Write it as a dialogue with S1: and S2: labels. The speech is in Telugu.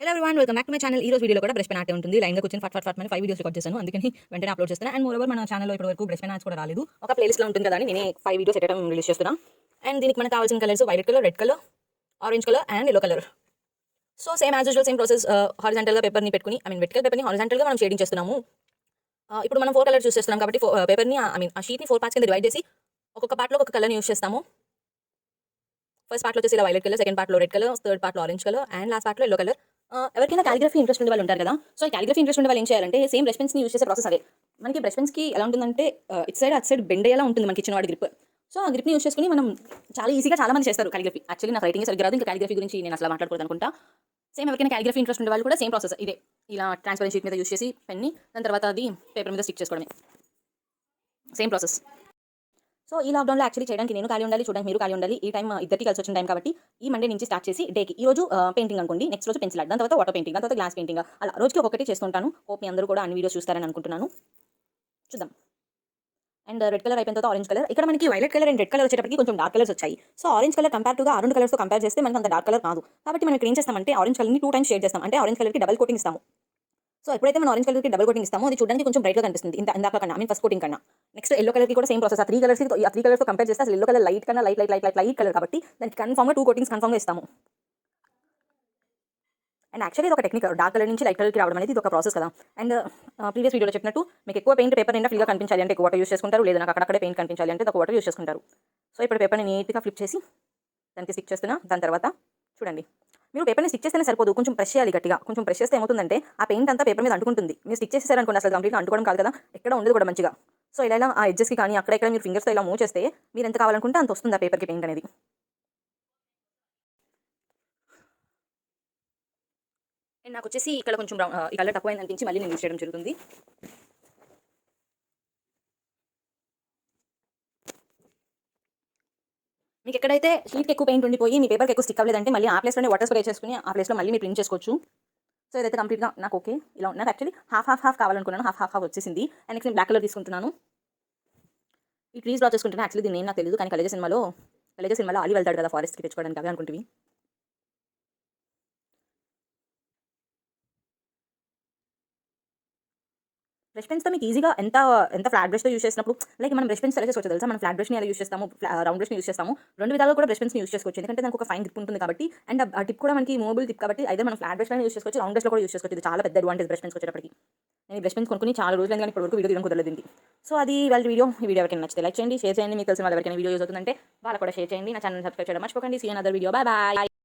S1: Hello everyone, welcome back to my channel. ఈ రోజు వీడియోలో కూడా బ్రష్ పెన్ ఆర్ట్ ఉంటుంది. లైన్‌గా కూర్చొని ఫట్ ఫట్ ఫట్ అని 5 వీడియోస్ రికార్డ్ చేశాను. అందుకని వెంటనే అప్లోడ్ చేస్తున్నా. అండ్ మోరోవర్ మన ఛానల్‌లో ఇప్పటివరకు బ్రష్ పెన్ ఆర్ట్స్ కూడా రాలేదు. ఒక ప్లేలిస్ట్‌లో ఉంటుంది కదా అని నేనే 5 videos at a time release చేస్తున్నా. అండ్ దీనికి మనకు కావాల్సిన colours violet colour, red colour, orange colour and yellow colour. So same as usual same process. హారిజాంటల్‌గా పేపర్‌ని పెట్టుకొని వెర్టికల్ పేపర్‌ని హారిజాంటల్‌గా మనం షేడింగ్ చేస్తున్నాము. ఇప్పుడు మనం 4 కలర్స్ యూజ్ చేస్తున్నాం కాబట్టి పేపర్‌ని ఆ షీట్‌ని 4 పార్ట్స్ కింద డివైడ్ చేసి ఒక్కొక్క పార్ట్‌లో ఒక కలర్‌ని యూజ్ చేస్తాము. ఫస్ట్ పార్ట్‌లో వచ్చేసి ఇలా వైలెట్ కలర్, సెకండ్ పార్ట్‌లో రెడ్ కలర్, థర్డ్ పార్ట్‌లో ఆరెంజ్ కలర్ అండ్ లాస్ట్ పార్ట్‌లో యెల్లో కలర్. ఎవరికైనా కాలిగ్రఫీ ఇంట్రెస్ట్ ఉండే వాళ్ళు ఉంటారు కదా. సో ఈ కాలిగ్రఫీ ఇంట్రెస్ట్ ఉండే వాళ్ళు ఏం చేయాలంటే సేమ్ బ్రష్ పెన్స్‌ని యూజ్ చేసే ప్రాసెస్ అదే. మనకి బ్రష్ పెన్స్‌కి ఎలా ఉంటుందంటే ఇటు సైడ్ అటు సైడ్ బెండ్ అయ్యేలా ఉంటుంది మనకి ఇచ్చిన వాడి గ్రిప్. సో ఆ గ్రిప్‌ని యూజ్ చేసుకొని మనం చాలా ఈజీగా చాలా మంది చేస్తారు కాలిగ్రఫీ. యాక్చువల్లీ నాకు రైటింగ్ సరిగ్గా రాదు. ఇంకా కాలిగ్రఫీ గురించి నేను అసలు మాట్లాడకూడదు అనుకుంటా. సేమ్ ఎవరికైనా కాలిగ్రఫీ ఇంట్రెస్ట్ ఉండే వాళ్ళు కూడా సేమ్ ప్రాసెస్ ఇదే. ఇలా ట్రాన్స్పరెంట్ షీట్ మీద యూజ్ చేసి పెన్ని దాని తర్వాత అది పేపర్ మీద స్టిక్ చేసుకోవడమే. Same process. సో ఈ లాక్డౌన్లో యాక్చువల్లీ చేయడానికి నేను ఖాళీ ఉండాలి, చూడడానికి మీరు ఖాళీ ఉండాలి. ఈ టైం ఇద్దరికి కలిసి వచ్చిన టైం కాబట్టి ఈ మండే నుంచి స్టార్ట్ చేసి డేకి ఈ రోజు పెయింటింగ్ అనుకోండి, నెక్స్ట్ రోజు పెన్సిల్ ఆర్ట్, దాని తర్వాత వాటర్ పెయింటింగ్, దాని తర్వాత గ్లాస్ పెయింటింగ్, అలా రోజుకి ఒక్కొక్కటి చేస్తుంటాను. హోప్ మీ అందరూ కూడా అన్ని వీడియోస్ చూస్తారని అనుకుంటున్నాను. చూద్దాం. అండ్ రెడ్ కలర్ అయిపోయిన తర్వాత ఆరెంజ్ కలర్. ఇక్కడ మనకి violet colour and red colour వచ్చేటప్పటికి కొంచెం డార్క్ కలర్స్ వచ్చాయి. సో ఆరెంజ్ కలర్ కంపేర్‌టుగా ఆ 2 కలర్స్‌తో కంపేర్ చేస్తే మనకి అంత డార్క్ కలర్ కాదు. కాబట్టి మనం ఇక్కడ ఏం చేస్తామంటే ఆరెంజ్ కలర్‌ని 2 టైమ్స్ షేడ్ చేస్తాం. అంటే ఆరెంజ్ కలర్‌కి డబుల్ కోటింగ్ ఇస్తాము. సో ఎప్పుడైతే మనం ఆరెంజ్ కలర్‌కి డబుల్ కోటింగ్ ఇస్తామో అది చూడడానికి కొంచెం బ్రైట్‌గా కనిపిస్తుంది. ఇందాక కన్నా ఫస్ట్ కోటింగ్ కన్నా. నెక్స్ట్ యెల్లో కలర్‌కి కూడా సేమ్ ప్రాసెస్. ఆ 3 కలర్స్‌తో కంపేర్ చేస్తే అసలు యెల్లో కలర్ లైట్ కన్నా లైట్ కలర్ కాబట్టి దానికి కన్ఫర్మ్‌గా 2 కోటింగ్స్ కన్ఫర్మ్‌గా ఇస్తాము. అండ్ యాక్చువల్లీ ఇది ఒక టెక్నిక్. డార్క్ కలర్ నుంచి లైట్ కలర్‌కి రావడం అనేది ఇది ఒక ప్రాసెస్ కదా. అండ్ ప్రీవియస్ వీడియోలో చెప్పినట్టు మీకు ఎక్కువ పెయింట్ పేపర్ నిండా ఫ్రీగా కనిపించాలి అంటే ఎక్కువ వాటర్ యూజ్ చేసుకుంటారు. లేదా నాకు అక్కడక్కడే పెయింట్ కనిపించాలి అంటే తక్కువ వాటర్ యూజ్ చేసుకుంటారు. సో ఇప్పుడు పేపర్‌ని నీట్‌గా ఫ్లిప్ చేసి దానికి స్టిక్ చేస్తున్నా. దాని తర్వాత చూడండి, మీరు పేపర్‌ని స్టిక్ చేస్తేనే సరిపోదు, కొంచెం ప్రెస్ చేయాలి గట్టిగా. కొంచెం ప్రెస్ చేస్తే ఏమవుతుందంటే ఆ పెయింట్ అంతా పేపర్ మీద అంటుకుంటుంది. మీరు స్టిక్ చేసేసారనుకోండి అసలు కంప్లీట్‌గా అంటుకోవడం కాదు కదా, ఎక్కడ ఉండదు కూడా మంచిగా. సో ఇలా ఆ ఎడ్జెస్‌కి కానీ అక్కడ ఇక్కడ మీరు ఫింగర్స్‌తో ఇలా మూవ్ చేస్తే మీరు ఎంత కావాలనుకుంటే అంత వస్తుంది ఆ పేపర్‌కి పెయింట్ అనేది. అండ్ నాకొచ్చేసి ఇక్కడ కొంచెం ఈ కలర్ తక్కువైంది అనిపించి మళ్ళీ నేను యూజ్ చేయడం జరుగుతుంది. మీకు ఎక్కడైతే షీట్‌కి ఎక్కువ పెయింట్ ఉండిపోయి మీ పేపర్‌కి ఎక్కువ స్టిక్ అవ్వలేదంటే మళ్ళీ ఆ ప్లేస్‌లోనే వాటర్ స్ప్రే చేసుకొని ఆ ప్లేస్‌లో మళ్ళీ మీరు ప్రింట్ చేసుకోవచ్చు. సో ఇదైతే కంప్లీట్‌గా నాకు ఓకే. ఇలా నాకు యాక్చువల్లీ హాఫ్ కావాలనుకున్నాను. హాఫ్ వచ్చేసింది. అండ్ నెక్స్ట్ నేను బ్లాక్ కలర్ తీసుకుంటున్నాను. ఈ ట్రీస్ డ్రా చేసుకుంటున్నా. యాక్చువల్లీ దీని నేమ్ నాకు తెలీదు. కానీ కలేజా సినిమాలో అలీ వెళ్తాడు కదా ఫారెస్ట్‌కి తెచ్చుకోవడానికి, అవే అనుకుంటివి. బ్రష్ పెన్స్‌తో మీకు ఈజీగా ఎంత ఫ్లాట్ బ్రష్‌తో యూజ్ చేసినప్పుడు లైక్ మనం బ్రష్ పెన్స్ ఎలా చేసుకోవచ్చో తెలుసా? మనం ఫ్లాట్ బ్రష్‌ని ఎలా యూజ్ చేస్తాము, రౌండ్ బ్రష్‌ని యూజ్ చేస్తాము. 2 విధాలుగా కూడా బ్రష్ పెన్స్‌ని యూజ్ చేసుకోవచ్చు. ఎందుకంటే దానికి ఒక ఫైన్ గ్రిప్ ఉంటుంది కాబట్టి. అండ్ ఆ టిప్ కూడా మనకి మూవబుల్ టిప్ కాబట్టి ఐదర్ మనం ఫ్లాట్ బ్రష్‌లోనే యూజ్ చేసుకోవచ్చు, రౌండ్ బ్రష్‌లో కూడా యూజ్ చేసుకోవచ్చు. ఇది చాలా పెద్ద అడ్వాంటేజ్ బ్రష్ పెన్స్‌కి వచ్చేటప్పటికి. నేను ఈ బ్రష్ పెన్స్ కొనుక్కొని చాలా రోజులైంది కానీ ఇప్పటివరకు వీడియో తీయడం కుదరలేదు దీనికి. సో అది ఇవాల్టి వీడియో. ఈ వీడియో ఎవరికైనా నచ్చితే లైక్ చేయండి, షేర్ చేయండి. మీకు తెలిసిన వాళ్ళు ఎవరికైనా వీడియో యూజ్ అవుతుందంటే వాళ్ళకి కూడా షేర్ చేయండి. నా ఛానల్‌ని సబ్స్క్రైబ్ చేయడం మర్చిపోకండి. See you in other video. Bye by.